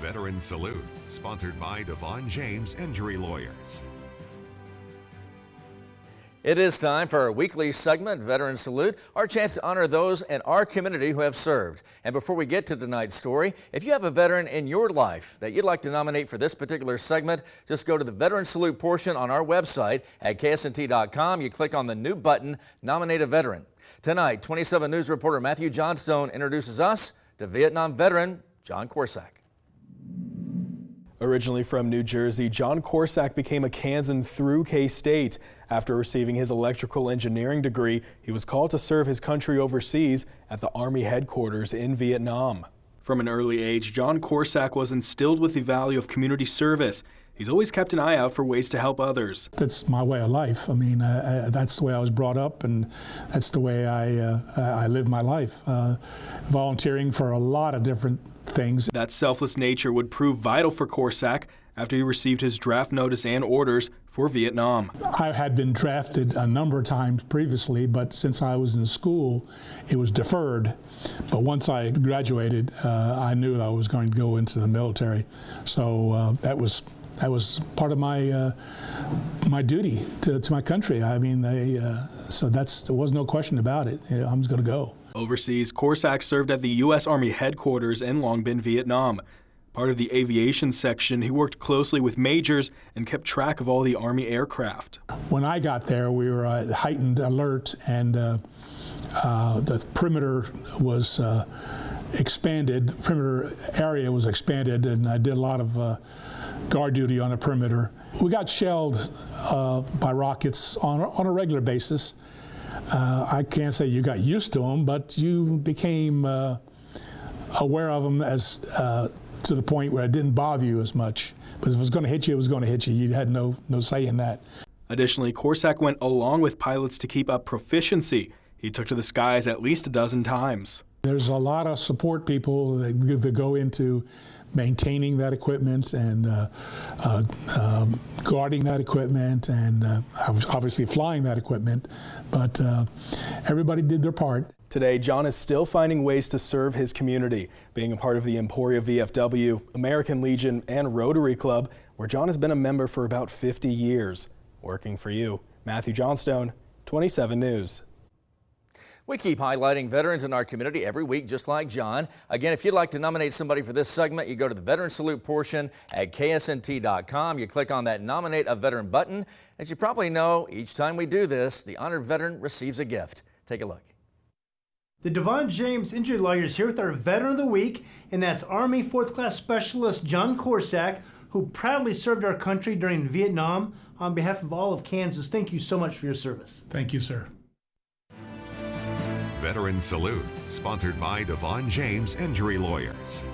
Veteran Salute, sponsored by Devon James Injury Lawyers. It is time for our weekly segment, Veteran Salute, our chance to honor those in our community who have served. And before we get to tonight's story, if you have a veteran in your life that you'd like to nominate for this particular segment, just go to the Veteran Salute portion on our website at KSNT.com. You click on the new button, Nominate a Veteran. Tonight, 27 News reporter Matthew Johnstone introduces us to Vietnam veteran John Korsak. Originally from New Jersey, John Korsak became a Kansan through K-State. After receiving his electrical engineering degree, he was called to serve his country overseas at the Army headquarters in Vietnam. From an early age, John Korsak was instilled with the value of community service. He's always kept an eye out for ways to help others. That's my way of life. I mean, that's the way I was brought up, and that's the way I live my life. Volunteering for a lot of different things. That selfless nature would prove vital for Korsak after he received his draft notice and orders for Vietnam. I had been drafted a number of times previously, but since I was in school, it was deferred. But once I graduated, I knew that I was going to go into the military. So that was part of my my duty to my country. I mean, so there was no question about it. I was going to go. Overseas, Korsak served at the U.S. Army headquarters in Long Binh, Vietnam. Part of the aviation section, he worked closely with majors and kept track of all the Army aircraft. When I got there, we were at heightened alert, and the perimeter was expanded. The perimeter area was expanded, and I did a lot of guard duty on the perimeter. We got shelled by rockets on a regular basis. I can't say you got used to them, but you became aware of them as to the point where it didn't bother you as much. But if it was going to hit you, it was going to hit you. You had no say in that. Additionally, Korsak went along with pilots to keep up proficiency. He took to the skies at least a dozen times. There's a lot of support people that go into maintaining that equipment and guarding that equipment and obviously flying that equipment, but everybody did their part. Today, John is still finding ways to serve his community, being a part of the EMPORIA VFW, American Legion, and Rotary Club, where John has been a member for about 50 years. Working for you, Matthew Johnstone, 27 News. We keep highlighting veterans in our community every week, just like John. Again, if you'd like to nominate somebody for this segment, you go to the Veteran Salute portion at KSNT.com. You click on that Nominate a Veteran button. As you probably know, each time we do this, the honored veteran receives a gift. Take a look. The Devon James Injury Lawyers here with our Veteran of the Week, and that's Army 4th Class Specialist John Korsak, who proudly served our country during Vietnam. On behalf of all of Kansas, thank you so much for your service. Thank you, sir. Veteran Salute, sponsored by Devon James Injury Lawyers.